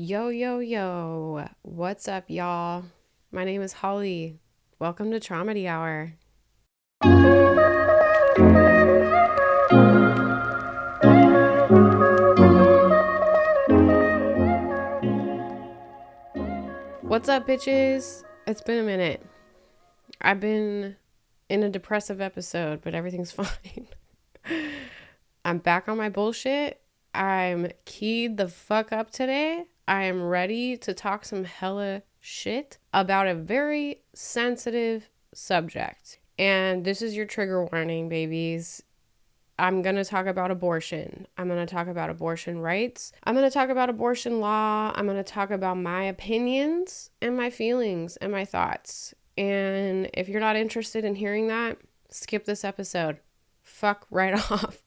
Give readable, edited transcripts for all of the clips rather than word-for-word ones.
Yo, yo, yo. What's up, y'all? My name is Holly. Welcome to Traumedy Hour. What's up, bitches? It's been a minute. I've been in a depressive episode, but everything's fine. I'm back on my bullshit. I'm keyed the fuck up today. I am ready to talk some hella shit about a very sensitive subject. And this is your trigger warning, babies. I'm going to talk about abortion. I'm going to talk about abortion rights. I'm going to talk about abortion law. I'm going to talk about my opinions and my feelings and my thoughts. And if you're not interested in hearing that, skip this episode. Fuck right off.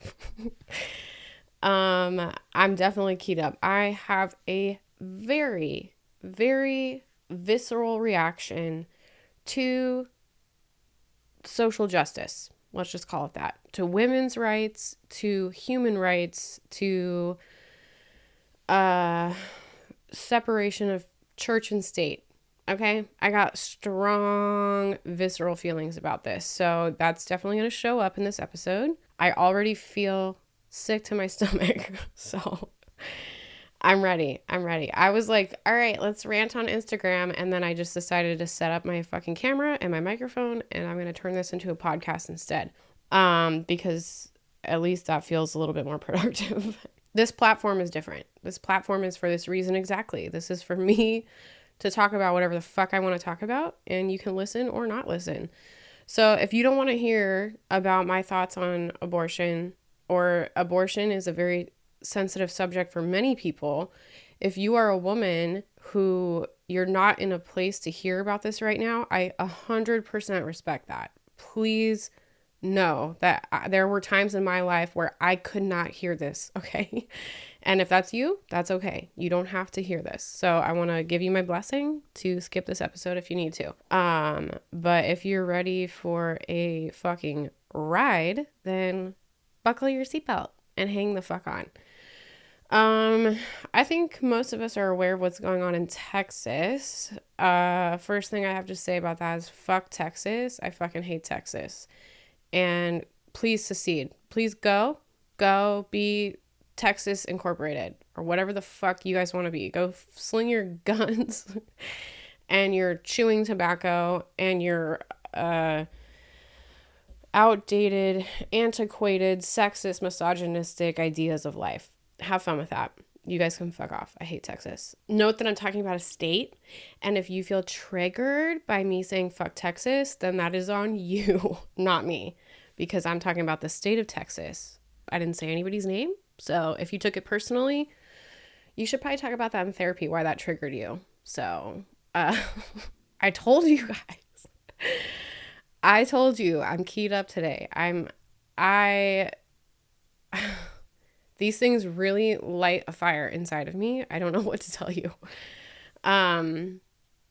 I'm definitely keyed up. I have a very, very visceral reaction to social justice. Let's just call it that. To women's rights, to human rights, to separation of church and state. Okay? I got strong visceral feelings about this. So that's definitely going to show up in this episode. I already feel sick to my stomach. So I'm ready. I was like, all right, let's rant on Instagram. And then I just decided to set up my fucking camera and my microphone, and I'm going to turn this into a podcast instead. Because at least that feels a little bit more productive. This platform is different. This platform is for this reason exactly. This is for me to talk about whatever the fuck I want to talk about, and you can listen or not listen. So if you don't want to hear about my thoughts on abortion, or abortion is a very sensitive subject for many people, if you are a woman who you're not in a place to hear about this right now, I 100% respect that. Please know that there were times in my life where I could not hear this, okay? And if that's you, that's okay. You don't have to hear this. So I want to give you my blessing to skip this episode if you need to. But if you're ready for a fucking ride, then buckle your seatbelt and hang the fuck on. I think most of us are aware of what's going on in Texas. First thing I have to say about that is fuck Texas. I fucking hate Texas. And please secede. Please go be Texas Incorporated or whatever the fuck you guys want to be. Go sling your guns and your chewing tobacco and your outdated, antiquated, sexist, misogynistic ideas of life. Have fun with that. You guys can fuck off. I hate Texas. Note that I'm talking about a state, and if you feel triggered by me saying fuck Texas, then that is on you, not me, because I'm talking about the state of Texas. I didn't say anybody's name, so if you took it personally, you should probably talk about that in therapy, why that triggered you. So, I told you guys. I told you I'm keyed up today. These things really light a fire inside of me. I don't know what to tell you. I'm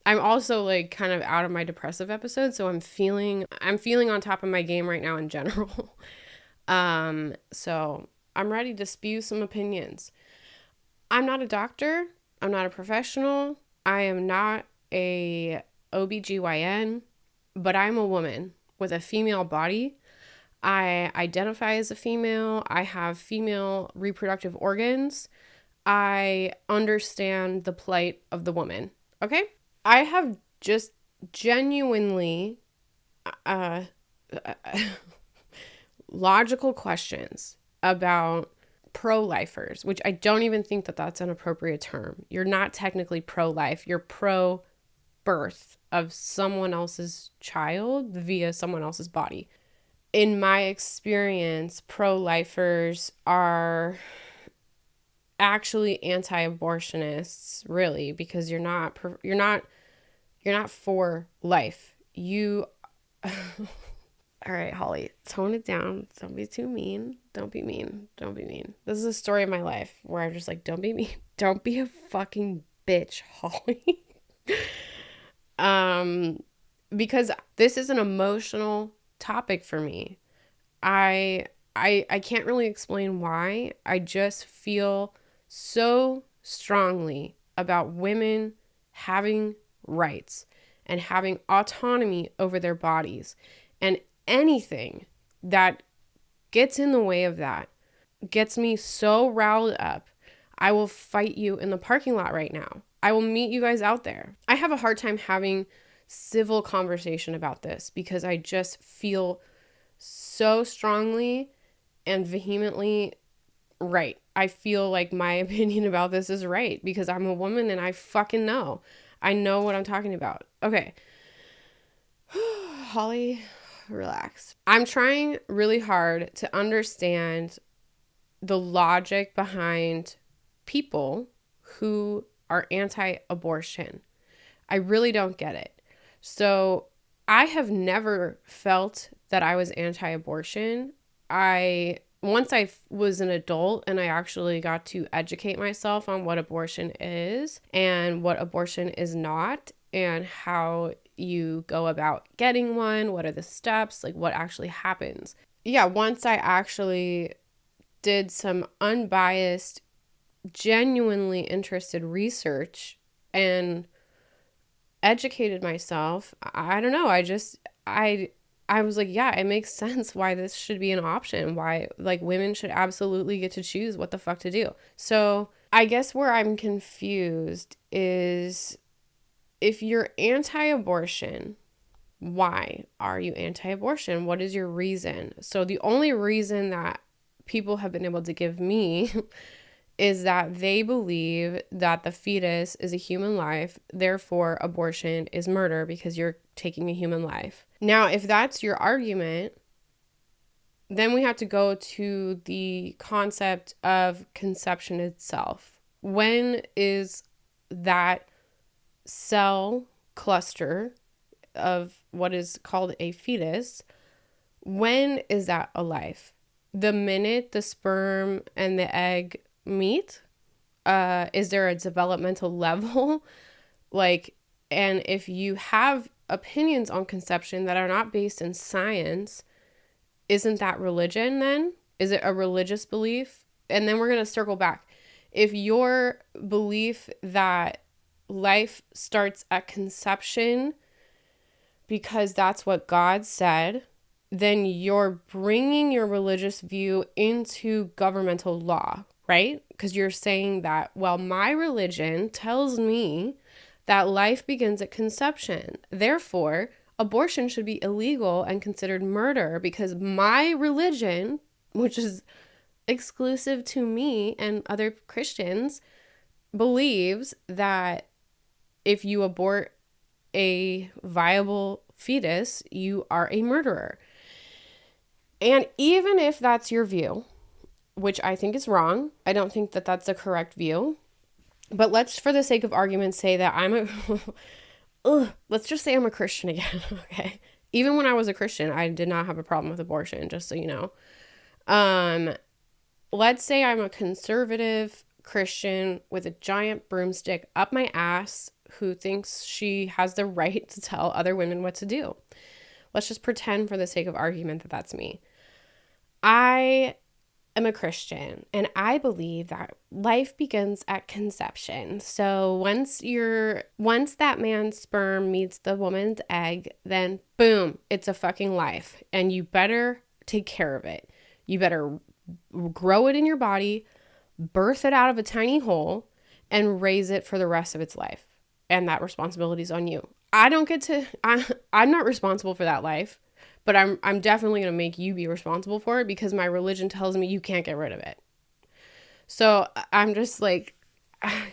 also like kind of out of my depressive episode, so I'm feeling on top of my game right now in general. So I'm ready to spew some opinions. I'm not a doctor. I'm not a professional. I am not a OBGYN, but I'm a woman with a female body. I identify as a female. I have female reproductive organs. I understand the plight of the woman. Okay? I have just genuinely logical questions about pro-lifers, which I don't even think that that's an appropriate term. You're not technically pro-life. You're pro-birth of someone else's child via someone else's body. In my experience, pro-lifers are actually anti-abortionists, really, because you're not for life. You all right, Holly, tone it down. Don't be too mean. Don't be mean. This is a story of my life where I'm just like, don't be mean. Don't be a fucking bitch, Holly. Because this is an emotional topic for me. I can't really explain why. I just feel so strongly about women having rights and having autonomy over their bodies. And anything that gets in the way of that gets me so riled up. I will fight you in the parking lot right now. I will meet you guys out there. I have a hard time having civil conversation about this because I just feel so strongly and vehemently right. I feel like my opinion about this is right because I'm a woman and I fucking know. I know what I'm talking about. Okay. Holly, relax. I'm trying really hard to understand the logic behind people who are anti-abortion. I really don't get it. So I have never felt that I was anti-abortion. Once I was an adult and I actually got to educate myself on what abortion is and what abortion is not and how you go about getting one, what are the steps, like what actually happens. Yeah, once I actually did some unbiased, genuinely interested research and educated myself, I don't know, I was like, yeah, it makes sense why this should be an option, why like women should absolutely get to choose what the fuck to do. So I guess where I'm confused is if you're anti-abortion, why are you anti-abortion? What is your reason? So the only reason that people have been able to give me is that they believe that the fetus is a human life, therefore abortion is murder because you're taking a human life. Now, if that's your argument, then we have to go to the concept of conception itself. When is that cell cluster of what is called a fetus, when is that alive? The minute the sperm and the egg meet? Is there a developmental level? And if you have opinions on conception that are not based in science, isn't that religion then? Is it a religious belief? And then we're going to circle back. If your belief that life starts at conception because that's what God said, then you're bringing your religious view into governmental law, right? Because you're saying that, well, my religion tells me that life begins at conception. Therefore, abortion should be illegal and considered murder because my religion, which is exclusive to me and other Christians, believes that if you abort a viable fetus, you are a murderer. And even if that's your view, which I think is wrong, I don't think that that's a correct view, but let's, for the sake of argument, say that let's just say I'm a Christian again, okay? Even when I was a Christian, I did not have a problem with abortion, just so you know. Let's say I'm a conservative Christian with a giant broomstick up my ass who thinks she has the right to tell other women what to do. Let's just pretend for the sake of argument that that's me. I am a Christian and I believe that life begins at conception. So once that man's sperm meets the woman's egg, then boom, it's a fucking life and you better take care of it. You better grow it in your body, birth it out of a tiny hole, and raise it for the rest of its life. And that responsibility is on you. I'm not responsible for that life, but I'm definitely going to make you be responsible for it because my religion tells me you can't get rid of it. So I'm just like,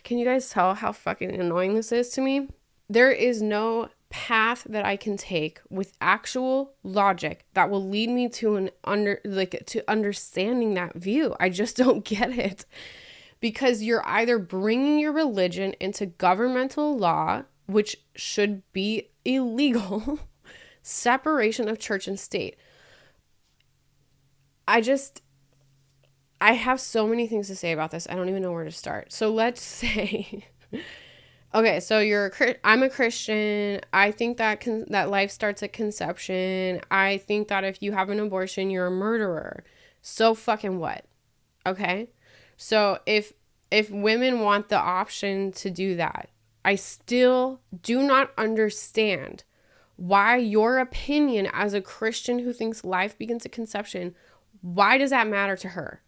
can you guys tell how fucking annoying this is to me? There is no path that I can take with actual logic that will lead me to to understanding that view. I just don't get it. Because you're either bringing your religion into governmental law, which should be illegal, separation of church and state. I have so many things to say about this. I don't even know where to start. So let's say, okay, so I'm a Christian. I think that that life starts at conception. I think that if you have an abortion, you're a murderer. So fucking what? Okay? So if if women want the option to do that. I still do not understand why your opinion as a Christian who thinks life begins at conception, why does that matter to her?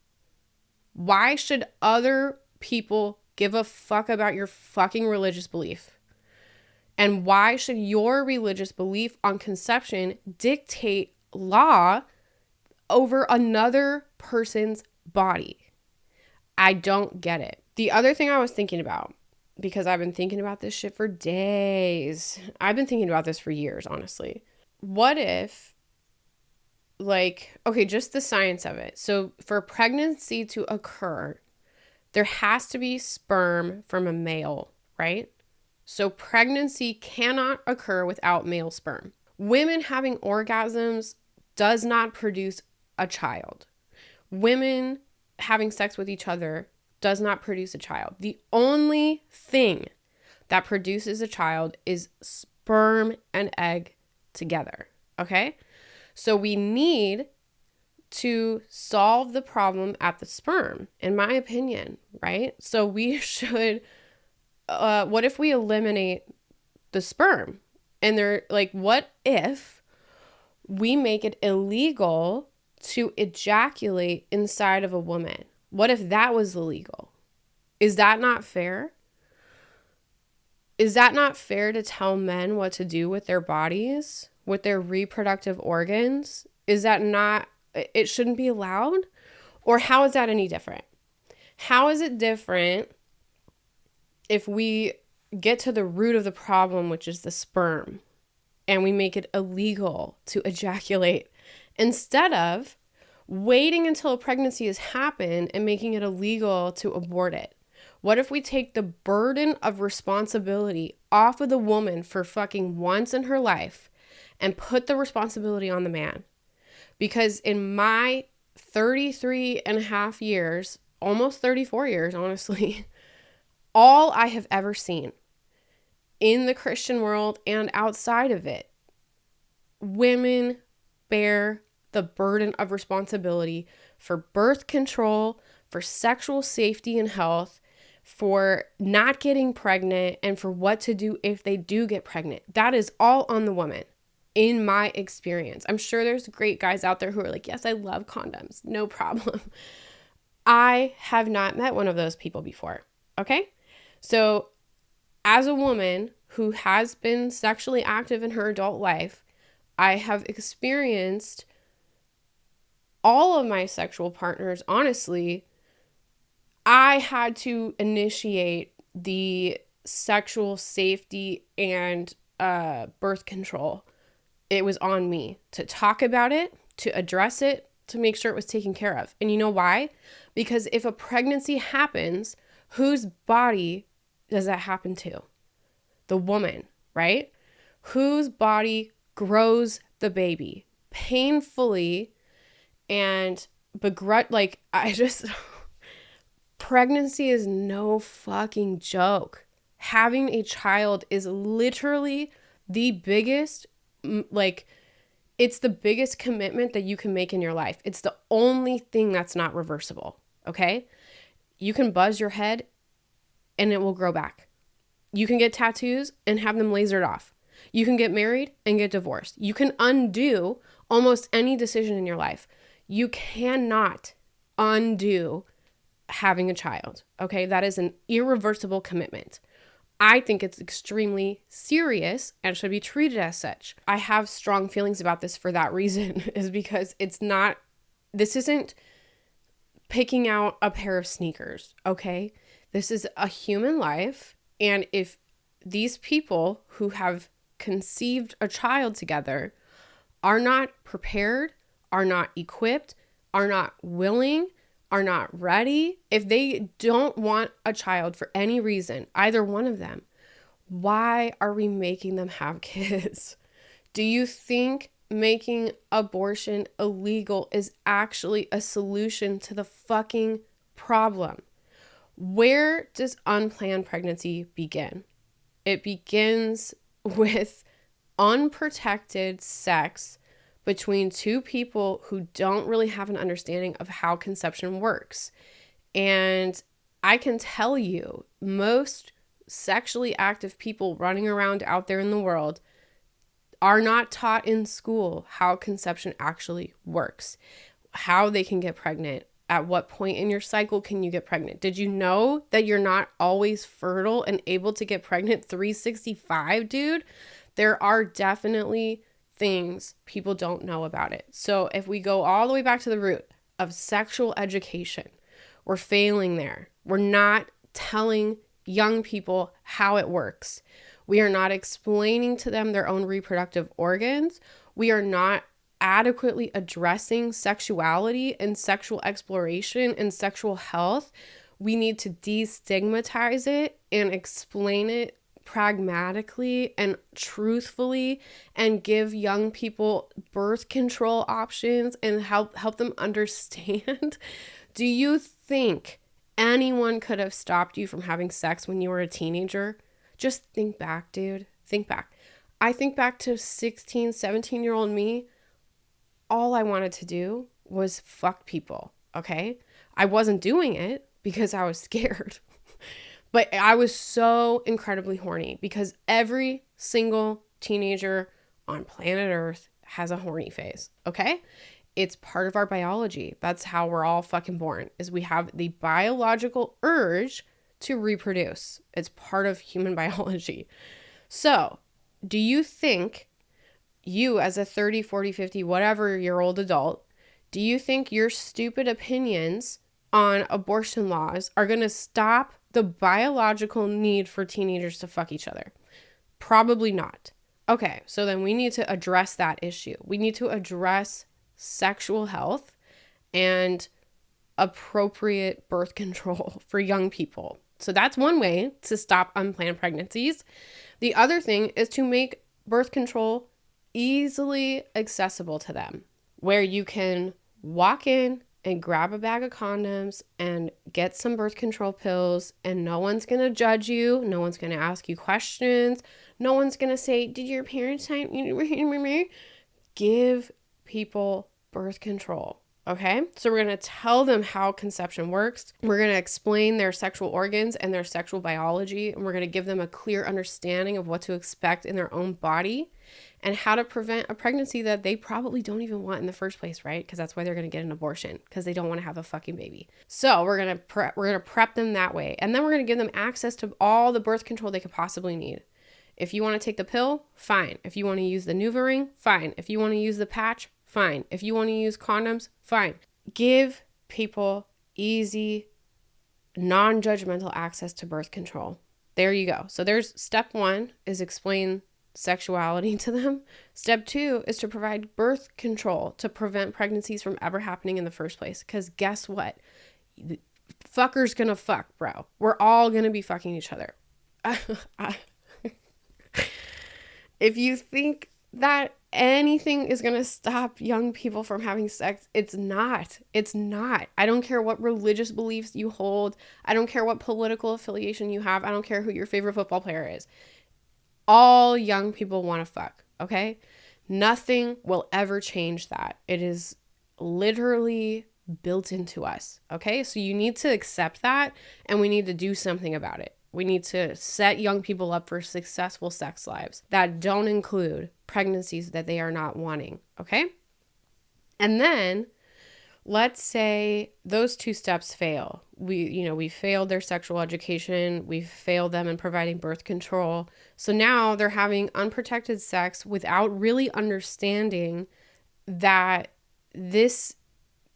Why should other people give a fuck about your fucking religious belief? And why should your religious belief on conception dictate law over another person's body? I don't get it. The other thing I was thinking about, because I've been thinking about this shit for days. I've been thinking about this for years, honestly. What if, like, okay, just the science of it. So for pregnancy to occur, there has to be sperm from a male, right? So pregnancy cannot occur without male sperm. Women having orgasms does not produce a child. Women having sex with each other does not produce a child. The only thing that produces a child is sperm and egg together, okay? So we need to solve the problem at the sperm, in my opinion, right? So we should, what if we eliminate the sperm? And they're like, what if we make it illegal to ejaculate inside of a woman? What if that was illegal? Is that not fair? Is that not fair to tell men what to do with their bodies, with their reproductive organs? Is that not, it shouldn't be allowed? Or how is that any different? How is it different if we get to the root of the problem, which is the sperm, and we make it illegal to ejaculate instead of waiting until a pregnancy has happened and making it illegal to abort it? What if we take the burden of responsibility off of the woman for fucking once in her life and put the responsibility on the man? Because in my 33 and a half years, almost 34 years, honestly, all I have ever seen in the Christian world and outside of it, women bear the burden of responsibility for birth control, for sexual safety and health, for not getting pregnant, and for what to do if they do get pregnant. That is all on the woman, in my experience. I'm sure there's great guys out there who are like, yes, I love condoms, no problem. I have not met one of those people before, okay? So as a woman who has been sexually active in her adult life, I have experienced all of my sexual partners, honestly. I had to initiate the sexual safety and birth control. It was on me to talk about it, to address it, to make sure it was taken care of. And you know why? Because if a pregnancy happens, whose body does that happen to? The woman, right? Whose body grows the baby painfully and pregnancy is no fucking joke. Having a child is literally the biggest, it's the biggest commitment that you can make in your life. It's the only thing that's not reversible, okay? You can buzz your head and it will grow back. You can get tattoos and have them lasered off. You can get married and get divorced. You can undo almost any decision in your life. You cannot undo having a child, okay? That is an irreversible commitment. I think it's extremely serious and should be treated as such. I have strong feelings about this for that reason, is because this isn't picking out a pair of sneakers, okay? This is a human life, and if these people who have conceived a child together are not prepared, are not equipped, are not willing, are not ready, if they don't want a child for any reason, either one of them, why are we making them have kids? Do you think making abortion illegal is actually a solution to the fucking problem? Where does unplanned pregnancy begin? It begins with unprotected sex between two people who don't really have an understanding of how conception works. And I can tell you, most sexually active people running around out there in the world are not taught in school how conception actually works, how they can get pregnant. At what point in your cycle can you get pregnant? Did you know that you're not always fertile and able to get pregnant 365, dude? There are definitely things people don't know about it. So if we go all the way back to the root of sexual education, we're failing there. We're not telling young people how it works. We are not explaining to them their own reproductive organs. We are not adequately addressing sexuality and sexual exploration and sexual health. We need to destigmatize it and explain it pragmatically and truthfully, and give young people birth control options and help them understand. Do you think anyone could have stopped you from having sex when you were a teenager? Just think back, dude. Think back. I think back to 16, 17-year-old me. All I wanted to do was fuck people, okay? I wasn't doing it because I was scared. But I was so incredibly horny because every single teenager on planet Earth has a horny phase, okay? It's part of our biology. That's how we're all fucking born, is we have the biological urge to reproduce. It's part of human biology. So, do you think you as a 30, 40, 50, whatever year old adult, do you think your stupid opinions on abortion laws are going to stop the biological need for teenagers to fuck each other? Probably not. Okay, so then we need to address that issue. We need to address sexual health and appropriate birth control for young people. So that's one way to stop unplanned pregnancies. The other thing is to make birth control easily accessible to them, where you can walk in and grab a bag of condoms and get some birth control pills, and no one's going to judge you. No one's going to ask you questions. No one's going to say, did your parents sign you? Give people birth control. Okay, so we're going to tell them how conception works. We're going to explain their sexual organs and their sexual biology, and we're going to give them a clear understanding of what to expect in their own body and how to prevent a pregnancy that they probably don't even want in the first place, right? Because that's why they're going to get an abortion, because they don't want to have a fucking baby. So we're going to prep them that way, and then we're going to give them access to all the birth control they could possibly need. If you want to take the pill, fine. If you want to use the NuvaRing, fine. If you want to use the patch, fine. If you want to use condoms, fine. Give people easy, non-judgmental access to birth control. There you go. So there's step 1 is explain sexuality to them. Step 2 is to provide birth control to prevent pregnancies from ever happening in the first place. Because guess what? Fucker's gonna fuck, bro. We're all gonna be fucking each other. If you think that anything is going to stop young people from having sex, it's not. It's not. I don't care what religious beliefs you hold. I don't care what political affiliation you have. I don't care who your favorite football player is. All young people want to fuck, okay? Nothing will ever change that. It is literally built into us, okay? So you need to accept that, and we need to do something about it. We need to set young people up for successful sex lives that don't include pregnancies that they are not wanting, okay? And then let's say those 2 steps fail. We failed their sexual education. We've failed them in providing birth control. So now they're having unprotected sex without really understanding that this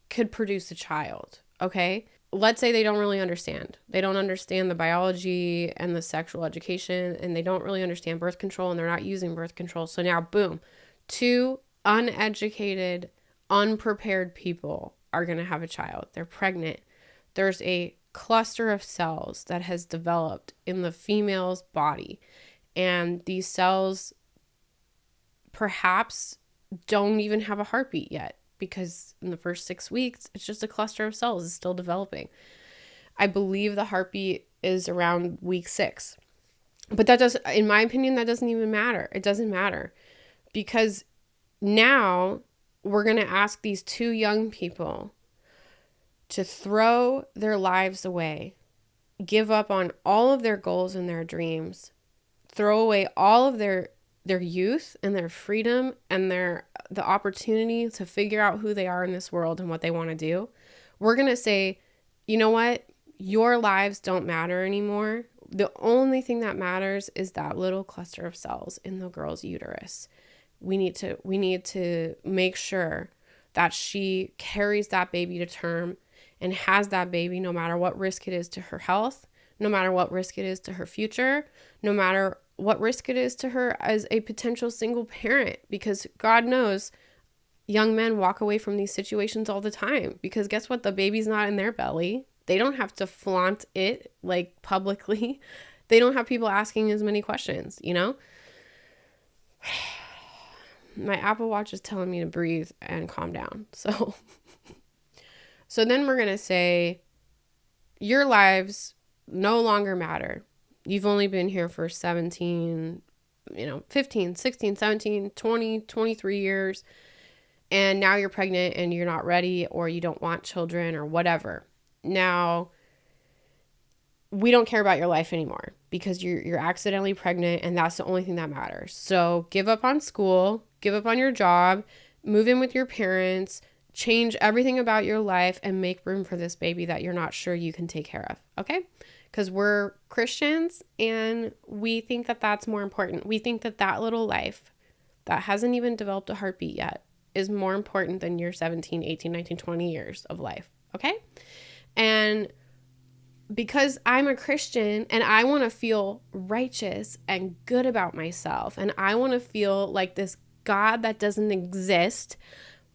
could produce a child, okay? Let's say they don't really understand. They don't understand the biology and the sexual education, and they don't really understand birth control, and they're not using birth control. So now, boom, 2 uneducated, unprepared people are going to have a child. They're pregnant. There's a cluster of cells that has developed in the female's body, and these cells perhaps don't even have a heartbeat yet, because in the first 6 weeks, it's just a cluster of cells. It's still developing. I believe the heartbeat is around week 6. But that does, in my opinion, that doesn't even matter. It doesn't matter, because now we're going to ask these 2 young people to throw their lives away give up on all of their goals and their dreams, throw away all of their youth and their freedom and the opportunity to figure out who they are in this world and what they want to do. We're going to say, you know what? Your lives don't matter anymore. The only thing that matters is that little cluster of cells in the girl's uterus. We need to make sure that she carries that baby to term and has that baby no matter what risk it is to her health, no matter what risk it is to her future, no matter what risk it is to her as a potential single parent, because God knows young men walk away from these situations all the time because guess what? The baby's not in their belly. They don't have to flaunt it like publicly. They don't have people asking as many questions, you know? My Apple Watch is telling me to breathe and calm down. So then we're going to say your lives no longer matter. You've only been here for 17, 15, 16, 17, 20, 23 years. And now you're pregnant and you're not ready or you don't want children or whatever. Now, we don't care about your life anymore because you're accidentally pregnant and that's the only thing that matters. So give up on school, give up on your job, move in with your parents, change everything about your life and make room for this baby that you're not sure you can take care of. Okay? Because we're Christians and we think that that's more important. We think that that little life that hasn't even developed a heartbeat yet is more important than your 17, 18, 19, 20 years of life. Okay? And because I'm a Christian and I want to feel righteous and good about myself and I want to feel like this God that doesn't exist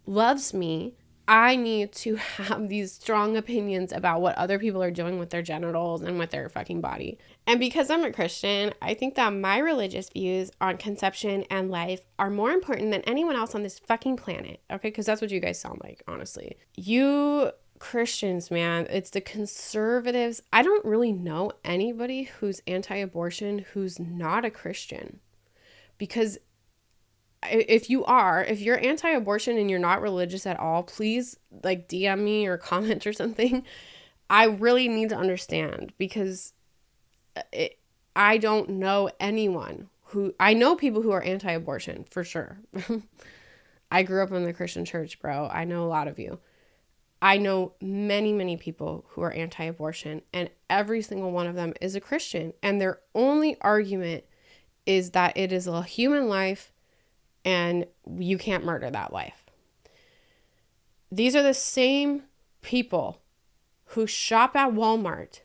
loves me, I need to have these strong opinions about what other people are doing with their genitals and with their fucking body. And because I'm a Christian, I think that my religious views on conception and life are more important than anyone else on this fucking planet. Okay? Because that's what you guys sound like, honestly. You Christians, man, it's the conservatives. I don't really know anybody who's anti-abortion who's not a Christian. Because if you're anti-abortion and you're not religious at all, please like DM me or comment or something. I really need to understand because I don't know anyone I know people who are anti-abortion for sure. I grew up in the Christian church, bro. I know a lot of you. I know many, many people who are anti-abortion and every single one of them is a Christian. And their only argument is that it is a human life and you can't murder that life. These are the same people who shop at Walmart,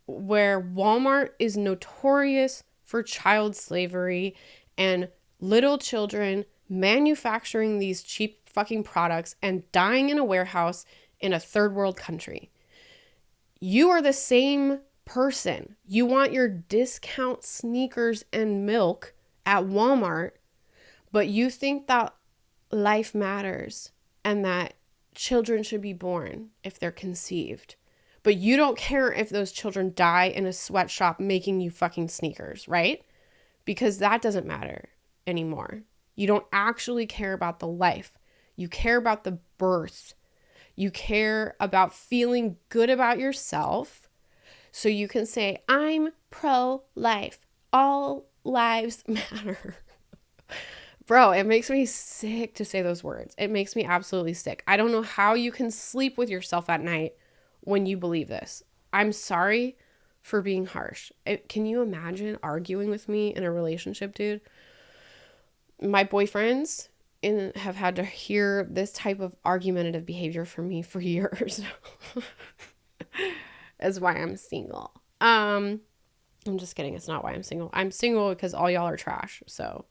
where Walmart is notorious for child slavery and little children manufacturing these cheap fucking products and dying in a warehouse in a third world country. You are the same person. You want your discount sneakers and milk at Walmart, but you think that life matters and that children should be born if they're conceived. But you don't care if those children die in a sweatshop making you fucking sneakers, right? Because that doesn't matter anymore. You don't actually care about the life. You care about the birth. You care about feeling good about yourself. So you can say, I'm pro-life. All lives matter. Bro, it makes me sick to say those words. It makes me absolutely sick. I don't know how you can sleep with yourself at night when you believe this. I'm sorry for being harsh. Can you imagine arguing with me in a relationship, dude? My boyfriends have had to hear this type of argumentative behavior from me for years. That's why I'm single. I'm just kidding. It's not why I'm single. I'm single because all y'all are trash. So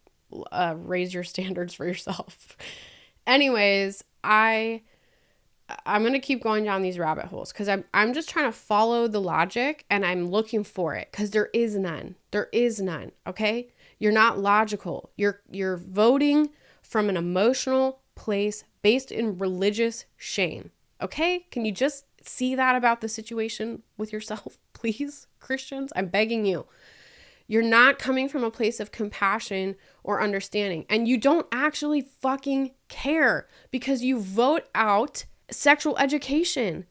raise your standards for yourself. Anyways, I'm going to keep going down these rabbit holes because I'm just trying to follow the logic and I'm looking for it because there is none. There is none. Okay. You're not logical. You're voting from an emotional place based in religious shame. Okay. Can you just see that about the situation with yourself, please, Christians? I'm begging you. You're not coming from a place of compassion or understanding, and you don't actually fucking care because you vote out sexual education.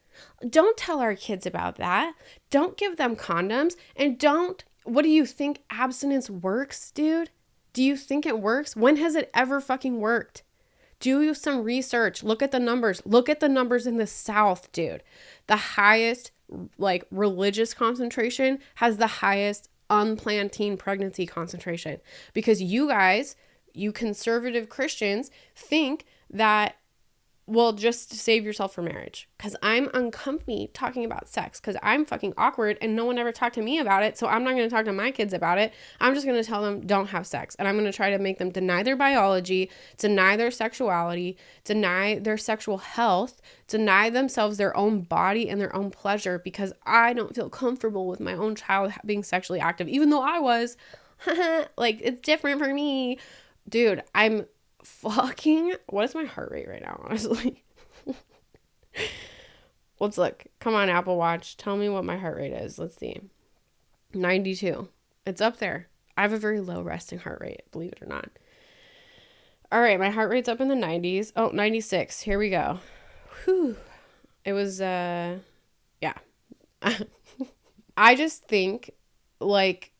Don't tell our kids about that. Don't give them condoms. And what do you think abstinence works, dude? Do you think it works? When has it ever fucking worked? Do some research. Look at the numbers. Look at the numbers in the South, dude. The highest, like, religious concentration has the highest unplanned teen pregnancy concentration. Because you guys, you conservative Christians, think that, well, just save yourself for marriage. Because I'm uncomfy talking about sex. Because I'm fucking awkward and no one ever talked to me about it. So I'm not going to talk to my kids about it. I'm just going to tell them don't have sex. And I'm going to try to make them deny their biology, deny their sexuality, deny their sexual health, deny themselves their own body and their own pleasure. Because I don't feel comfortable with my own child being sexually active. Even though I was. Like, it's different for me. Dude, I'm fucking, what is my heart rate right now, honestly? Let's look. Come on, Apple Watch. Tell me what my heart rate is. Let's see. 92. It's up there. I have a very low resting heart rate, believe it or not. All right, my heart rate's up in the 90s. Oh, 96. Here we go. Whew. It was, yeah. I just think, like,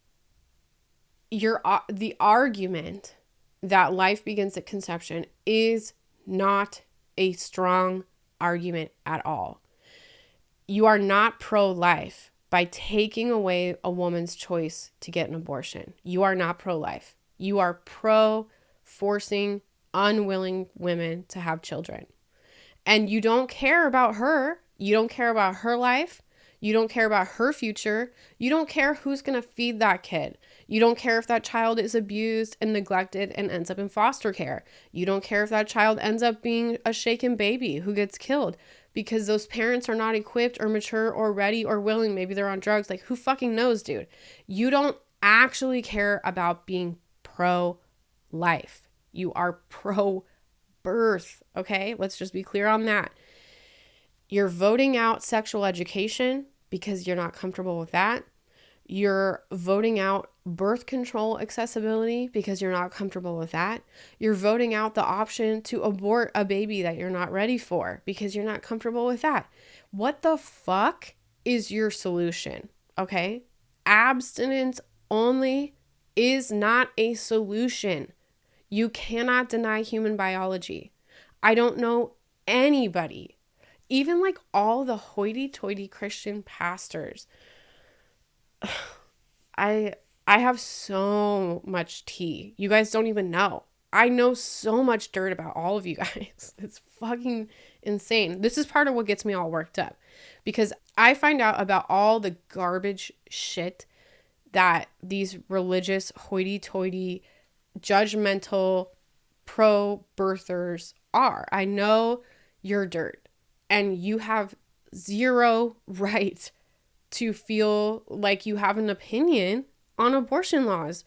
the argument that life begins at conception is not a strong argument at all. You are not pro-life by taking away a woman's choice to get an abortion. You are not pro-life. You are pro-forcing unwilling women to have children. And you don't care about her. You don't care about her life. You don't care about her future. You don't care who's going to feed that kid. You don't care if that child is abused and neglected and ends up in foster care. You don't care if that child ends up being a shaken baby who gets killed because those parents are not equipped or mature or ready or willing. Maybe they're on drugs. Like, who fucking knows, dude? You don't actually care about being pro-life. You are pro-birth, okay? Let's just be clear on that. You're voting out sexual education because you're not comfortable with that. You're voting out birth control accessibility because you're not comfortable with that. You're voting out the option to abort a baby that you're not ready for because you're not comfortable with that. What the fuck is your solution? Okay? Abstinence only is not a solution. You cannot deny human biology. I don't know anybody, even like all the hoity-toity Christian pastors. I have so much tea. You guys don't even know. I know so much dirt about all of you guys. It's fucking insane. This is part of what gets me all worked up because I find out about all the garbage shit that these religious hoity-toity, judgmental pro-birthers are. I know you're dirt and you have zero right to feel like you have an opinion on abortion laws.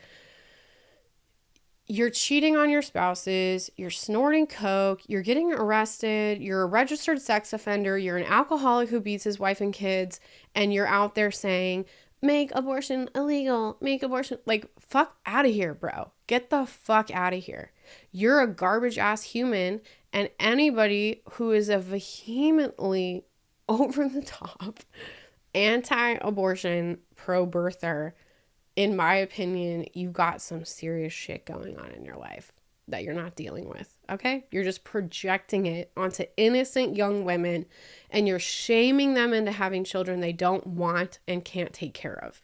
You're cheating on your spouses, you're snorting coke, you're getting arrested, you're a registered sex offender, you're an alcoholic who beats his wife and kids, and you're out there saying, make abortion illegal, make abortion, like, fuck out of here, bro. Get the fuck out of here. You're a garbage ass human, and anybody who is a vehemently over the top anti-abortion pro-birther, in my opinion, you've got some serious shit going on in your life that you're not dealing with, okay? You're just projecting it onto innocent young women and you're shaming them into having children they don't want and can't take care of.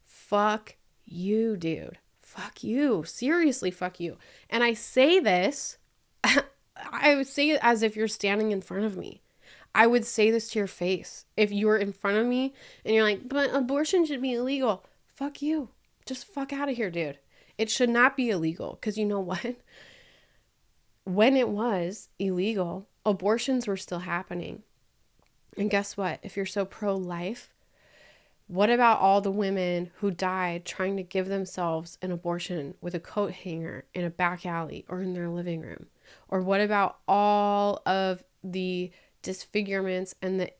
Fuck you, dude. Fuck you. Seriously, fuck you. And I say this, I would say it as if you're standing in front of me. I would say this to your face. If you were in front of me and you're like, but abortion should be illegal. Fuck you. Just fuck out of here, dude. It should not be illegal. Because you know what? When it was illegal, abortions were still happening. And guess what? If you're so pro-life, what about all the women who died trying to give themselves an abortion with a coat hanger in a back alley or in their living room? Or what about all of the disfigurements and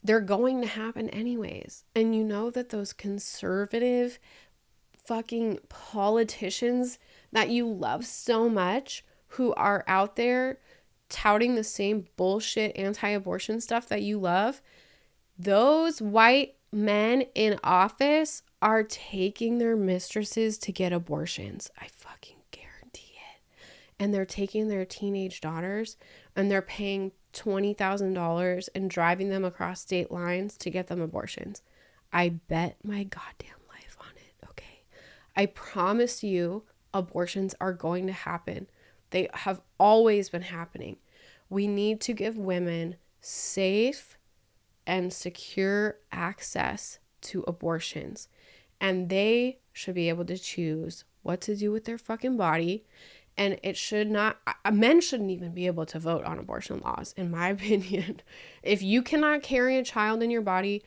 they're going to happen anyways. And you know that those conservative fucking politicians that you love so much who are out there touting the same bullshit anti-abortion stuff that you love, those white men in office are taking their mistresses to get abortions. I fucking guarantee it. And they're taking their teenage daughters and they're paying $20,000 and driving them across state lines to get them abortions. I bet my goddamn life on it, okay? I promise you, abortions are going to happen. They have always been happening. We need to give women safe and secure access to abortions. And they should be able to choose what to do with their fucking body. And it should not, men shouldn't even be able to vote on abortion laws, in my opinion. If you cannot carry a child in your body,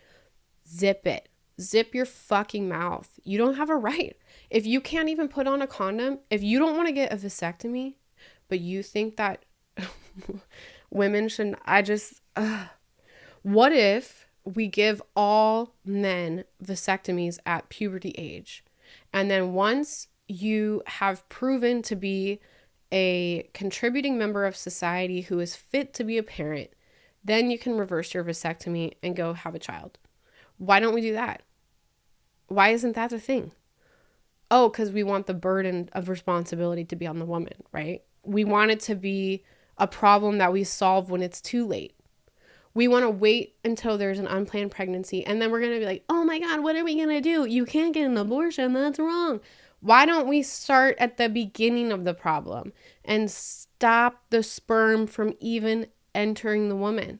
zip it. Zip your fucking mouth. You don't have a right. If you can't even put on a condom, if you don't want to get a vasectomy, but you think that women shouldn't, what if we give all men vasectomies at puberty age? And then once you have proven to be a contributing member of society who is fit to be a parent, then you can reverse your vasectomy and go have a child. Why don't we do that? Why isn't that a thing? Oh, because we want the burden of responsibility to be on the woman, right? We want it to be a problem that we solve when it's too late. We want to wait until there's an unplanned pregnancy, and then we're going to be like, oh my God, what are we going to do? You can't get an abortion. That's wrong. Why don't we start at the beginning of the problem and stop the sperm from even entering the woman?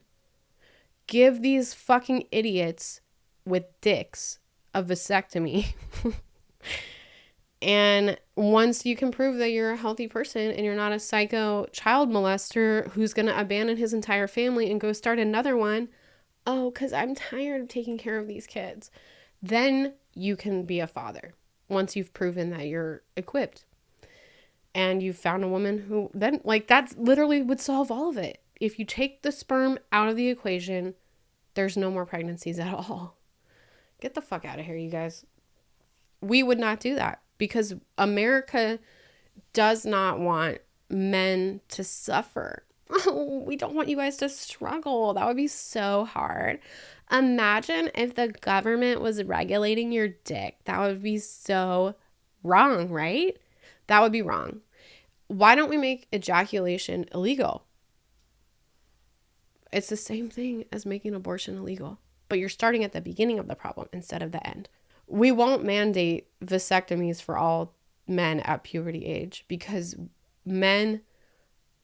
Give these fucking idiots with dicks a vasectomy. And once you can prove that you're a healthy person and you're not a psycho child molester who's going to abandon his entire family and go start another one, oh, because I'm tired of taking care of these kids, then you can be a father once you've proven that you're equipped. And you've found a woman who then, like, that literally would solve all of it. If you take the sperm out of the equation, there's no more pregnancies at all. Get the fuck out of here, you guys. We would not do that. Because America does not want men to suffer. Oh, we don't want you guys to struggle. That would be so hard. Imagine if the government was regulating your dick. That would be so wrong, right? That would be wrong. Why don't we make ejaculation illegal? It's the same thing as making abortion illegal. But you're starting at the beginning of the problem instead of the end. We won't mandate vasectomies for all men at puberty age because men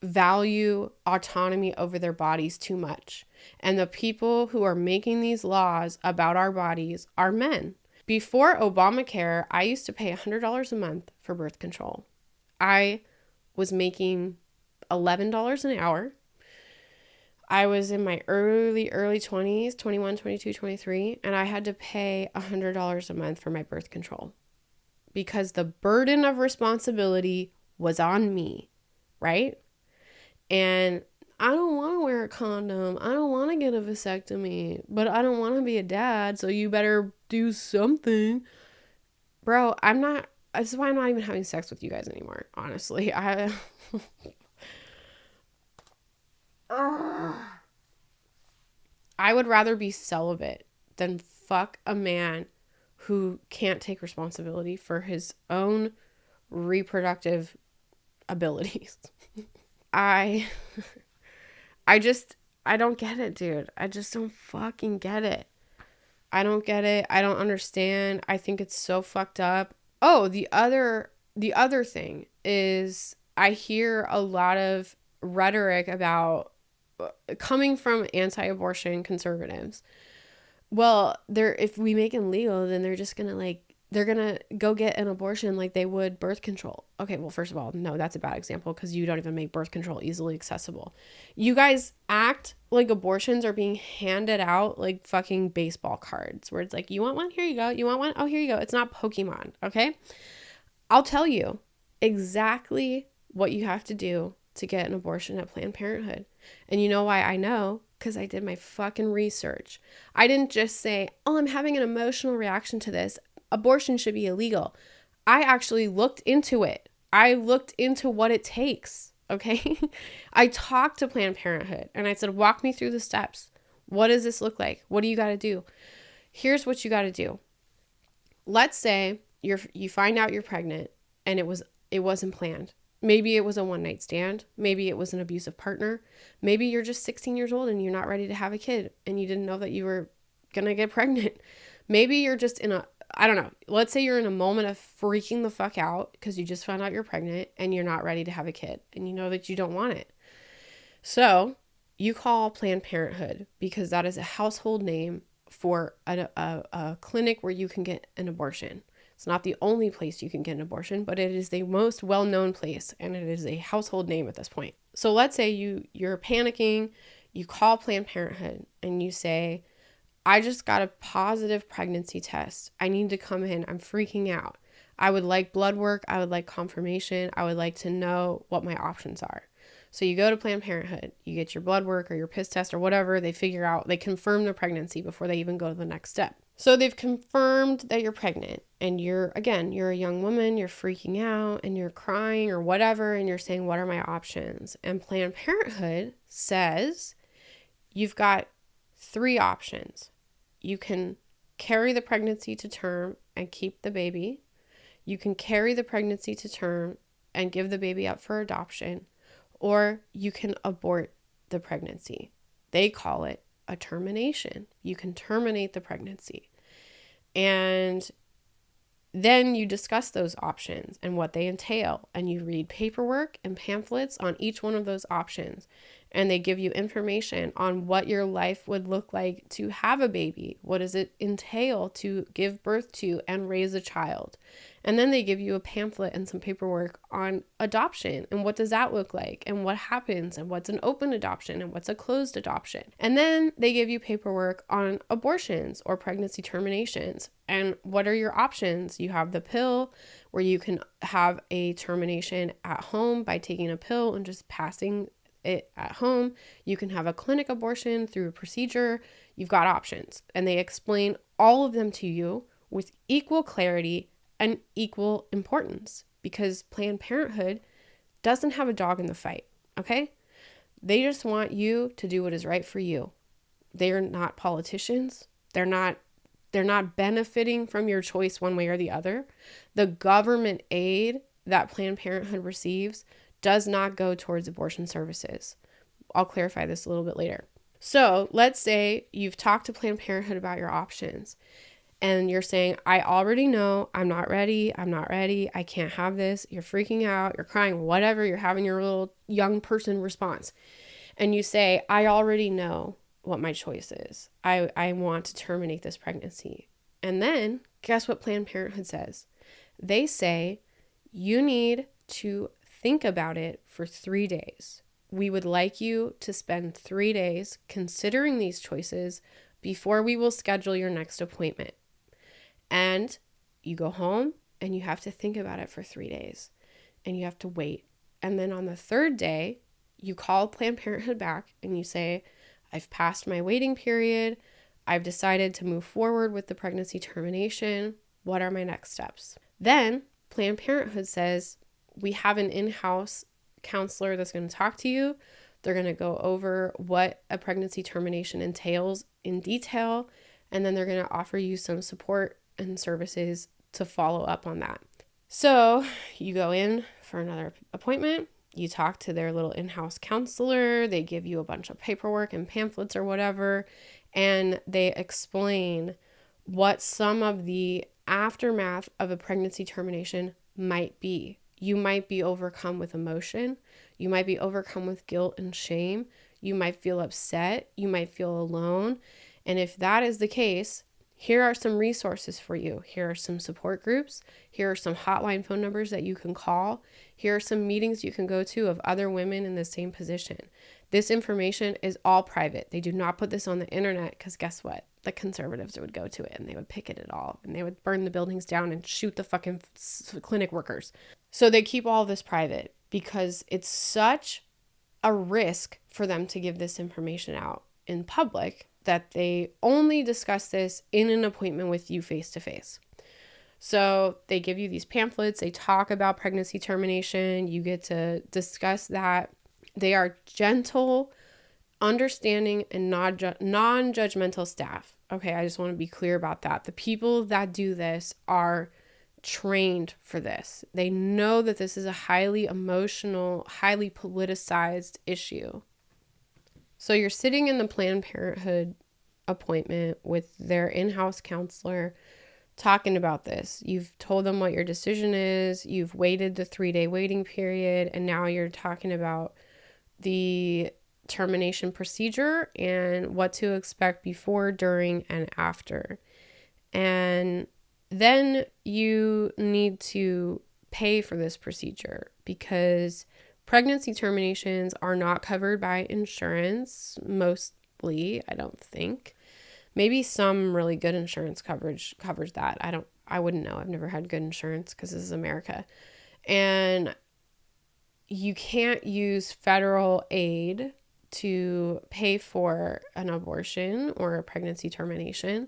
value autonomy over their bodies too much. And the people who are making these laws about our bodies are men. Before Obamacare, I used to pay $100 a month for birth control. I was making $11 an hour. I was in my early 20s, 21, 22, 23, and I had to pay $100 a month for my birth control because the burden of responsibility was on me, right? And I don't want to wear a condom. I don't want to get a vasectomy, but I don't want to be a dad, so you better do something. Bro, this is why I'm not even having sex with you guys anymore, honestly. I would rather be celibate than fuck a man who can't take responsibility for his own reproductive abilities. I don't get it, dude. I just don't fucking get it. I don't get it. I don't understand. I think it's so fucked up. Oh, the other thing is I hear a lot of rhetoric about coming from anti-abortion conservatives. Well, if we make it legal, then they're just gonna they're gonna go get an abortion like they would birth control. Okay, well, first of all, no, that's a bad example because you don't even make birth control easily accessible. You guys act like abortions are being handed out like fucking baseball cards where it's like, you want one? Here you go. You want one? Oh, here you go. It's not Pokemon, okay? I'll tell you exactly what you have to do to get an abortion at Planned Parenthood. And you know why I know? Because I did my fucking research. I didn't just say, oh, I'm having an emotional reaction to this. Abortion should be illegal. I actually looked into it. I looked into what it takes. Okay. I talked to Planned Parenthood and I said, walk me through the steps. What does this look like? What do you got to do? Here's what you got to do. Let's say you find out you're pregnant and it wasn't planned. Maybe it was a one night stand. Maybe it was an abusive partner. Maybe you're just 16 years old and you're not ready to have a kid and you didn't know that you were going to get pregnant. Maybe you're just I don't know. Let's say you're in a moment of freaking the fuck out because you just found out you're pregnant and you're not ready to have a kid and you know that you don't want it. So you call Planned Parenthood because that is a household name for a clinic where you can get an abortion. It's not the only place you can get an abortion, but it is the most well-known place and it is a household name at this point. So let's say you're panicking, you call Planned Parenthood and you say, I just got a positive pregnancy test. I need to come in. I'm freaking out. I would like blood work. I would like confirmation. I would like to know what my options are. So you go to Planned Parenthood, you get your blood work or your piss test or whatever. They confirm the pregnancy before they even go to the next step. So they've confirmed that you're pregnant and you're a young woman, you're freaking out and you're crying or whatever. And you're saying, what are my options? And Planned Parenthood says, you've got 3 options. You can carry the pregnancy to term and keep the baby. You can carry the pregnancy to term and give the baby up for adoption, or you can abort the pregnancy. They call it a termination. You can terminate the pregnancy. And then you discuss those options and what they entail, and you read paperwork and pamphlets on each one of those options. And they give you information on what your life would look like to have a baby. What does it entail to give birth to and raise a child? And then they give you a pamphlet and some paperwork on adoption and what does that look like and what happens and what's an open adoption and what's a closed adoption. And then they give you paperwork on abortions or pregnancy terminations and what are your options. You have the pill where you can have a termination at home by taking a pill and just passing it at home. You can have a clinic abortion through a procedure. You've got options, and they explain all of them to you with equal clarity and equal importance because Planned Parenthood doesn't have a dog in the fight. Okay. They just want you to do what is right for you. They are not politicians. They're not benefiting from your choice one way or the other. The government aid that Planned Parenthood receives does not go towards abortion services. I'll clarify this a little bit later. So let's say you've talked to Planned Parenthood about your options and you're saying, I already know I'm not ready. I can't have this. You're freaking out. You're crying, whatever. You're having your little young person response. And you say, I already know what my choice is. I want to terminate this pregnancy. And then guess what Planned Parenthood says? They say you need to think about it for 3 days. We would like you to spend 3 days considering these choices before we will schedule your next appointment. And you go home and you have to think about it for 3 days and you have to wait. And then on the 3rd day, you call Planned Parenthood back and you say, I've passed my waiting period. I've decided to move forward with the pregnancy termination. What are my next steps? Then Planned Parenthood says, we have an in-house counselor that's going to talk to you. They're going to go over what a pregnancy termination entails in detail, and then they're going to offer you some support and services to follow up on that. So you go in for another appointment. You talk to their little in-house counselor. They give you a bunch of paperwork and pamphlets or whatever, and they explain what some of the aftermath of a pregnancy termination might be. You might be overcome with emotion. You might be overcome with guilt and shame. You might feel upset. You might feel alone. And if that is the case, here are some resources for you. Here are some support groups. Here are some hotline phone numbers that you can call. Here are some meetings you can go to of other women in the same position. This information is all private. They do not put this on the internet because guess what? The conservatives would go to it and they would picket it all and they would burn the buildings down and shoot the fucking clinic workers. So they keep all this private because it's such a risk for them to give this information out in public that they only discuss this in an appointment with you face to face. So they give you these pamphlets. They talk about pregnancy termination. You get to discuss that. They are gentle, understanding, and non-judgmental staff. Okay, I just want to be clear about that. The people that do this are trained for this. They know that this is a highly emotional, highly politicized issue. So you're sitting in the Planned Parenthood appointment with their in-house counselor talking about this. You've told them what your decision is. You've waited the 3-day waiting period, and now you're talking about the termination procedure and what to expect before, during, and after. And then you need to pay for this procedure because pregnancy terminations are not covered by insurance, mostly, I don't think. Maybe some really good insurance coverage covers that. I wouldn't know. I've never had good insurance because this is America. And you can't use federal aid to pay for an abortion or a pregnancy termination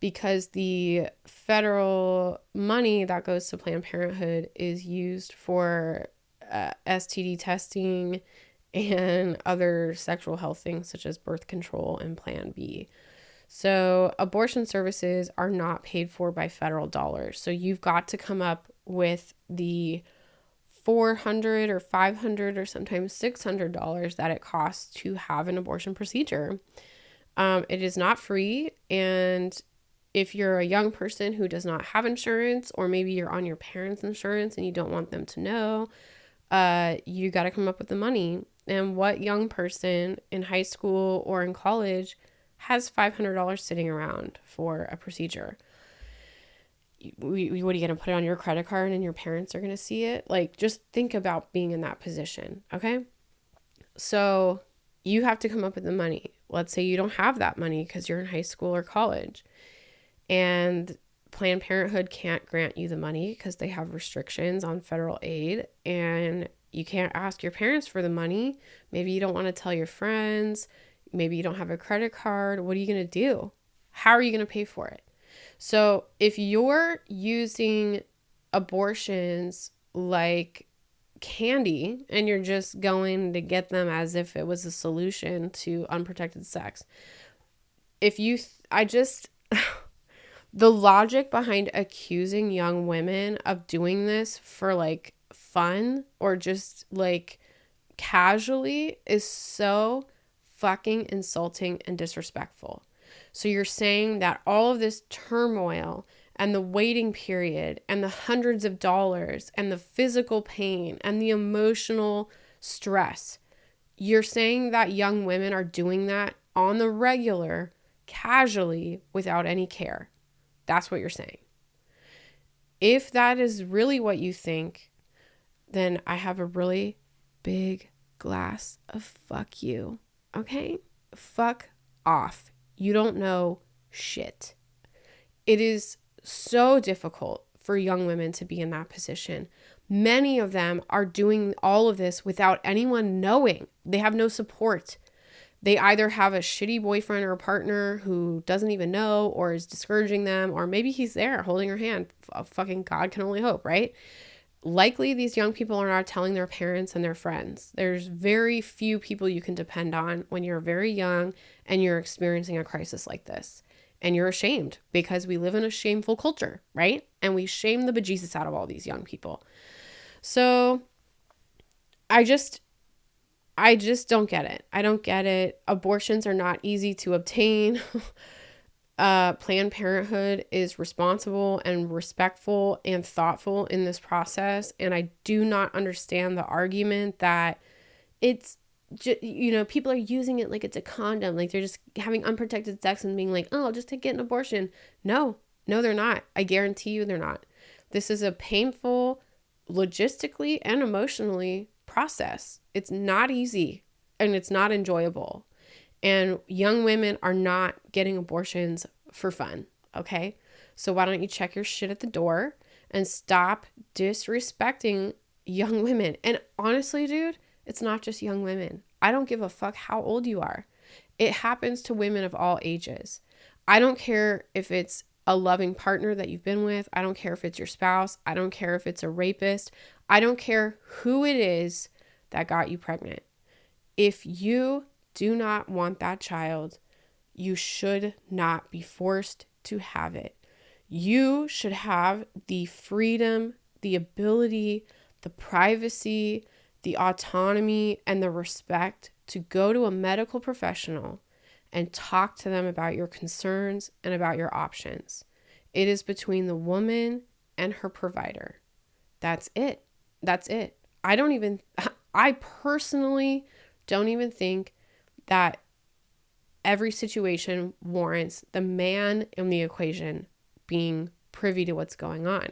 because the federal money that goes to Planned Parenthood is used for STD testing and other sexual health things such as birth control and Plan B. So abortion services are not paid for by federal dollars. So you've got to come up with the $400 or $500 or sometimes $600 that it costs to have an abortion procedure. It is not free. And if you're a young person who does not have insurance, or maybe you're on your parents' insurance and you don't want them to know, you got to come up with the money. And what young person in high school or in college has $500 sitting around for a procedure? What are you going to put it on your credit card and your parents are going to see it? Like, just think about being in that position, okay? So you have to come up with the money. Let's say you don't have that money because you're in high school or college, and Planned Parenthood can't grant you the money because they have restrictions on federal aid, and you can't ask your parents for the money. Maybe you don't want to tell your friends. Maybe you don't have a credit card. What are you going to do? How are you going to pay for it? So if you're using abortions like candy and you're just going to get them as if it was a solution to unprotected sex, the logic behind accusing young women of doing this for like fun or just like casually is so fucking insulting and disrespectful. So you're saying that all of this turmoil and the waiting period and the hundreds of dollars and the physical pain and the emotional stress, you're saying that young women are doing that on the regular, casually, without any care. That's what you're saying. If that is really what you think, then I have a really big glass of fuck you. Okay? Fuck off. You don't know shit. It is so difficult for young women to be in that position. Many of them are doing all of this without anyone knowing. They have no support. They either have a shitty boyfriend or a partner who doesn't even know or is discouraging them, or maybe he's there holding her hand. Fucking God can only hope, right? Likely these young people are not telling their parents and their friends. There's very few people you can depend on when you're very young and you're experiencing a crisis like this. And you're ashamed because we live in a shameful culture, right? And we shame the bejesus out of all these young people. So I just don't get it. I don't get it. Abortions are not easy to obtain. Planned Parenthood is responsible and respectful and thoughtful in this process. And I do not understand the argument that it's, people are using it like it's a condom. Like they're just having unprotected sex and being like, oh, I'll just get an abortion. No, they're not. I guarantee you they're not. This is a painful, logistically and emotionally process. It's not easy and it's not enjoyable. And young women are not getting abortions for fun, okay? So why don't you check your shit at the door and stop disrespecting young women? And honestly, dude, it's not just young women. I don't give a fuck how old you are. It happens to women of all ages. I don't care if it's a loving partner that you've been with. I don't care if it's your spouse. I don't care if it's a rapist. I don't care who it is that got you pregnant. If you do not want that child, you should not be forced to have it. You should have the freedom, the ability, the privacy, the autonomy, and the respect to go to a medical professional and talk to them about your concerns and about your options. It is between the woman and her provider. That's it. That's it. I personally don't even think that every situation warrants the man in the equation being privy to what's going on.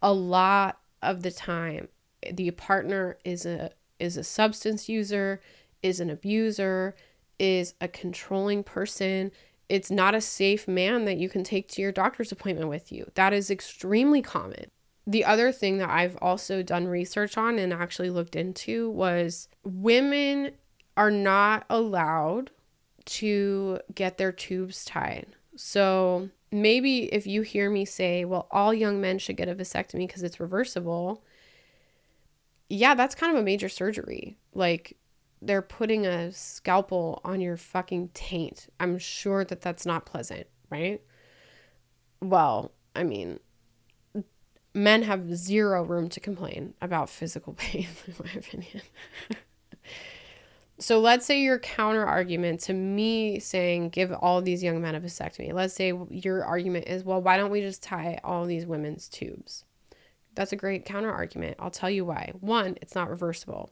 A lot of the time, the partner is a substance user, is an abuser, is a controlling person. It's not a safe man that you can take to your doctor's appointment with you. That is extremely common. The other thing that I've also done research on and actually looked into was women are not allowed to get their tubes tied. So maybe if you hear me say, well, all young men should get a vasectomy because it's reversible. Yeah, that's kind of a major surgery. Like, they're putting a scalpel on your fucking taint. I'm sure that that's not pleasant, right? Well, I mean, men have zero room to complain about physical pain, in my opinion. So let's say your counter argument to me saying give all these young men a vasectomy. Let's say your argument is, well, why don't we just tie all these women's tubes? That's a great counter argument. I'll tell you why. One, it's not reversible.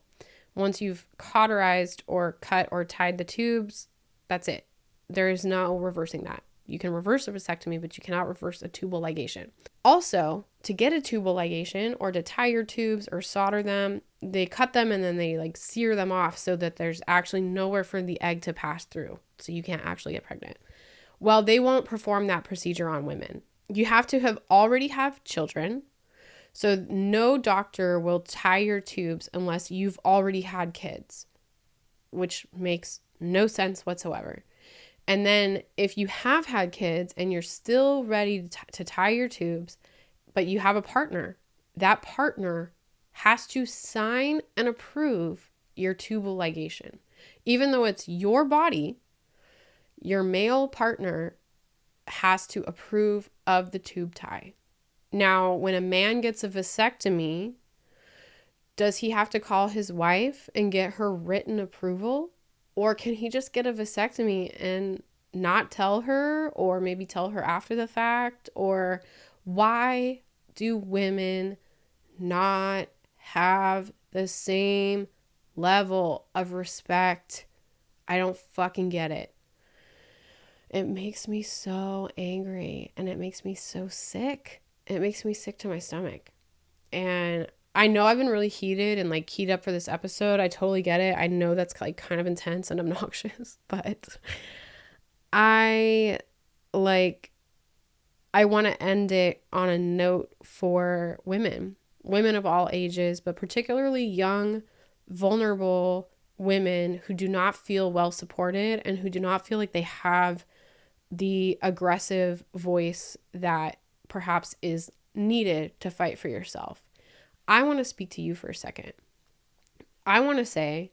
Once you've cauterized or cut or tied the tubes, that's it. There is no reversing that. You can reverse a vasectomy, but you cannot reverse a tubal ligation. Also, to get a tubal ligation or to tie your tubes or solder them, they cut them and then they like sear them off so that there's actually nowhere for the egg to pass through. So you can't actually get pregnant. Well, they won't perform that procedure on women. You have to have already have children. So no doctor will tie your tubes unless you've already had kids, which makes no sense whatsoever. And then if you have had kids and you're still ready to tie your tubes, but you have a partner, that partner has to sign and approve your tubal ligation. Even though it's your body, your male partner has to approve of the tube tie. Now, when a man gets a vasectomy, does he have to call his wife and get her written approval? Or can he just get a vasectomy and not tell her, or maybe tell her after the fact? Or why do women not have the same level of respect? I don't fucking get it. It makes me so angry and it makes me so sick. It makes me sick to my stomach. And I know I've been really heated and like keyed up for this episode. I totally get it. I know that's like kind of intense and obnoxious, but I want to end it on a note for women of all ages, but particularly young, vulnerable women who do not feel well supported and who do not feel like they have the aggressive voice that perhaps is needed to fight for yourself. I want to speak to you for a second. I want to say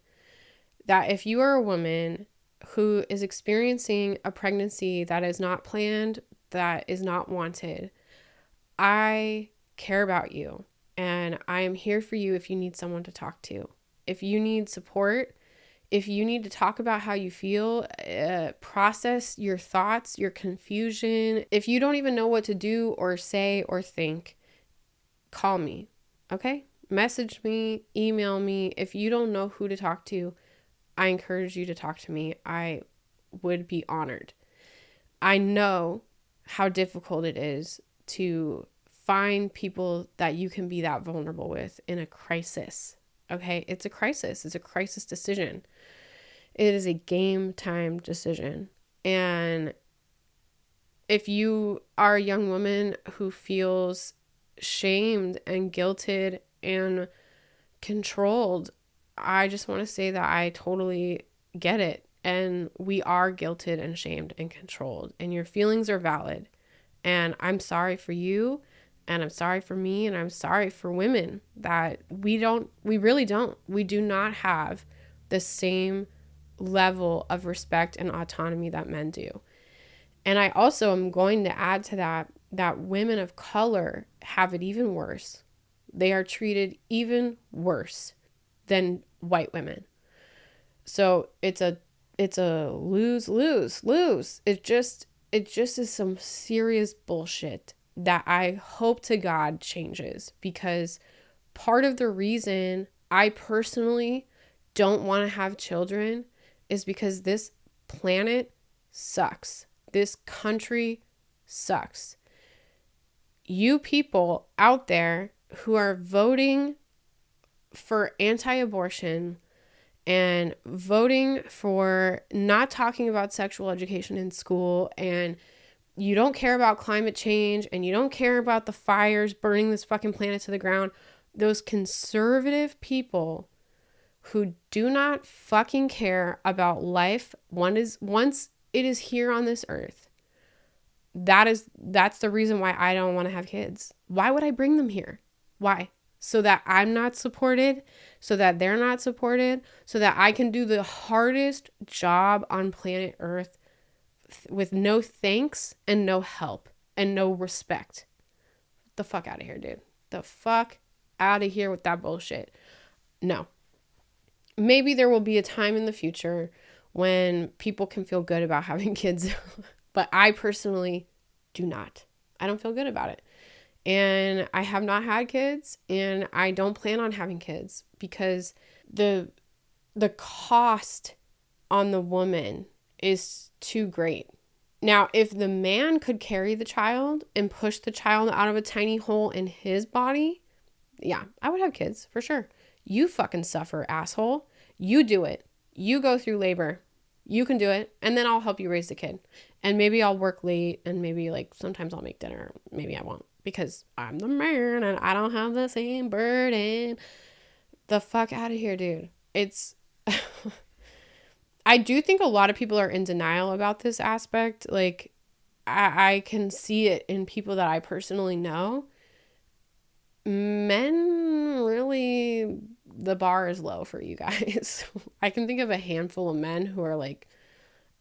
that if you are a woman who is experiencing a pregnancy that is not planned, that is not wanted, I care about you and I am here for you if you need someone to talk to. If you need support, if you need to talk about how you feel, process your thoughts, your confusion. If you don't even know what to do or say or think, call me, okay? Message me, email me. If you don't know who to talk to, I encourage you to talk to me. I would be honored. I know how difficult it is to find people that you can be that vulnerable with in a crisis, okay? It's a crisis. It's a crisis decision. It is a game time decision. And if you are a young woman who feels shamed and guilted and controlled, I just want to say that I totally get it. And we are guilted and shamed and controlled. And your feelings are valid. And I'm sorry for you, and I'm sorry for me, and I'm sorry for women that we really don't. We do not have the same level of respect and autonomy that men do. And I also am going to add to that women of color have it even worse. They are treated even worse than white women. So it's a lose. It just is some serious bullshit that I hope to God changes, because part of the reason I personally don't want to have children is because this planet sucks. This country sucks. You people out there who are voting for anti-abortion and voting for not talking about sexual education in school, and you don't care about climate change, and you don't care about the fires burning this fucking planet to the ground, those conservative people who do not fucking care about life once it is here on this earth, that's the reason why I don't want to have kids. Why would I bring them here? Why? So that I'm not supported, so that they're not supported, so that I can do the hardest job on planet Earth with no thanks and no help and no respect. The fuck out of here, dude. The fuck out of here with that bullshit. No. Maybe there will be a time in the future when people can feel good about having kids, but I personally do not. I don't feel good about it. And I have not had kids, and I don't plan on having kids, because the cost on the woman is too great. Now, if the man could carry the child and push the child out of a tiny hole in his body, yeah, I would have kids for sure. You fucking suffer, asshole. You do it. You go through labor. You can do it. And then I'll help you raise the kid. And maybe I'll work late, and maybe like sometimes I'll make dinner. Maybe I won't, because I'm the man and I don't have the same burden. The fuck out of here, dude. It's I do think a lot of people are in denial about this aspect. Like, I can see it in people that I personally know. Men, really, the bar is low for you guys. I can think of a handful of men who are like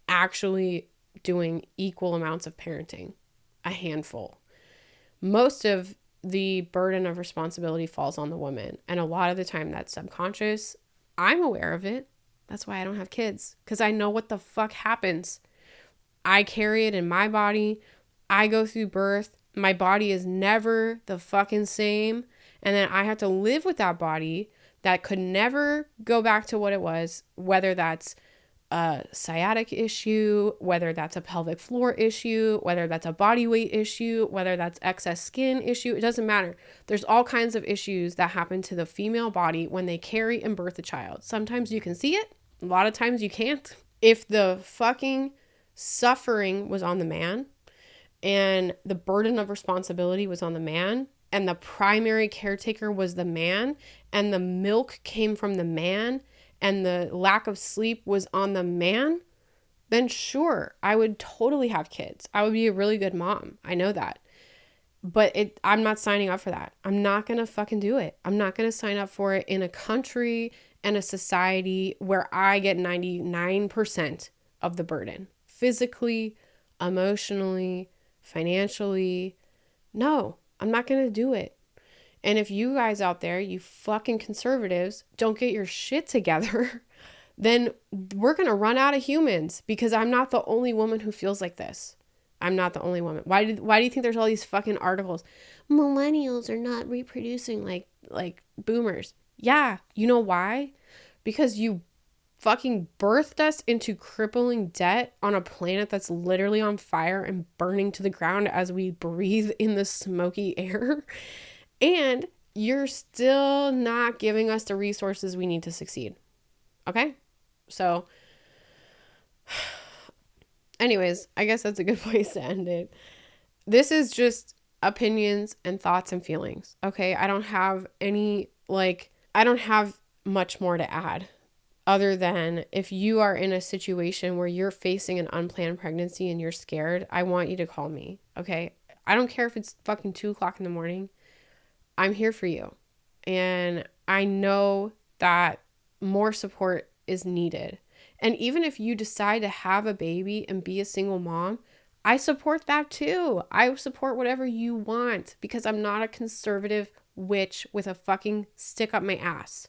actually doing equal amounts of parenting. A handful. Most of the burden of responsibility falls on the woman. And a lot of the time that's subconscious. I'm aware of it. That's why I don't have kids, because I know what the fuck happens. I carry it in my body. I go through birth. My body is never the fucking same. And then I have to live with that body that could never go back to what it was, whether that's a sciatic issue, whether that's a pelvic floor issue, whether that's a body weight issue, whether that's excess skin issue. It doesn't matter. There's all kinds of issues that happen to the female body when they carry and birth a child. Sometimes you can see it. A lot of times you can't. If the fucking suffering was on the man, and the burden of responsibility was on the man, and the primary caretaker was the man, and the milk came from the man, and the lack of sleep was on the man, then sure, I would totally have kids. I would be a really good mom. I know that. But I'm not signing up for that. I'm not going to fucking do it. I'm not going to sign up for it in a country and a society where I get 99% of the burden. Physically, emotionally, financially. No, I'm not going to do it. And if you guys out there, you fucking conservatives, don't get your shit together, then we're going to run out of humans, because I'm not the only woman who feels like this. I'm not the only woman. Why do you think there's all these fucking articles? Millennials are not reproducing like boomers. Yeah, you know why? Because you fucking birthed us into crippling debt on a planet that's literally on fire and burning to the ground as we breathe in the smoky air. And you're still not giving us the resources we need to succeed. Okay? So, anyways, I guess that's a good place to end it. This is just opinions and thoughts and feelings. Okay? I don't have much more to add, other than if you are in a situation where you're facing an unplanned pregnancy and you're scared, I want you to call me. Okay? I don't care if it's fucking 2:00 in the morning. I'm here for you. And I know that more support is needed. And even if you decide to have a baby and be a single mom, I support that too. I support whatever you want because I'm not a conservative witch with a fucking stick up my ass.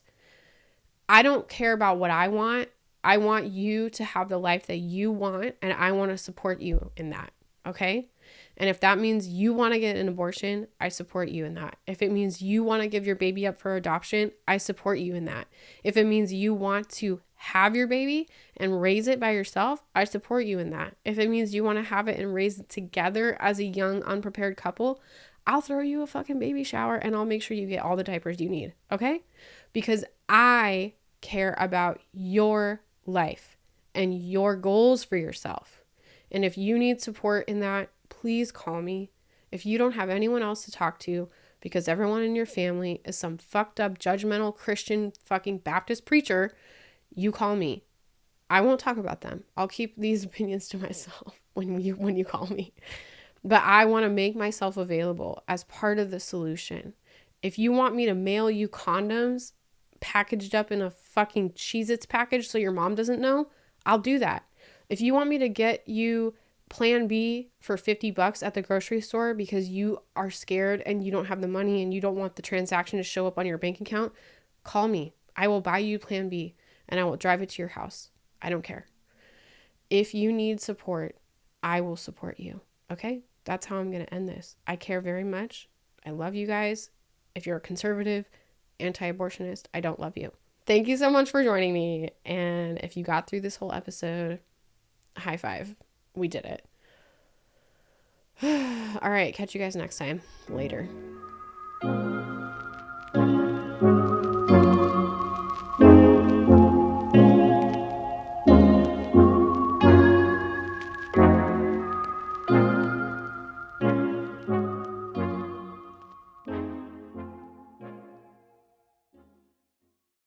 I don't care about what I want. I want you to have the life that you want, and I want to support you in that. Okay? And if that means you want to get an abortion, I support you in that. If it means you want to give your baby up for adoption, I support you in that. If it means you want to have your baby and raise it by yourself, I support you in that. If it means you want to have it and raise it together as a young, unprepared couple, I'll throw you a fucking baby shower and I'll make sure you get all the diapers you need. Okay? Because I care about your life and your goals for yourself. And if you need support in that, please call me. If you don't have anyone else to talk to because everyone in your family is some fucked up, judgmental Christian fucking Baptist preacher, you call me. I won't talk about them. I'll keep these opinions to myself when you call me. But I want to make myself available as part of the solution. If you want me to mail you condoms packaged up in a fucking Cheez-Its package so your mom doesn't know, I'll do that. If you want me to get you Plan B for $50 at the grocery store because you are scared and you don't have the money and you don't want the transaction to show up on your bank account, call me. I will buy you Plan B and I will drive it to your house. I don't care. If you need support, I will support you. Okay? That's how I'm going to end this. I care very much. I love you guys. If you're a conservative, anti-abortionist, I don't love you. Thank you so much for joining me. And if you got through this whole episode, high five. We did it. All right. Catch you guys next time. Later.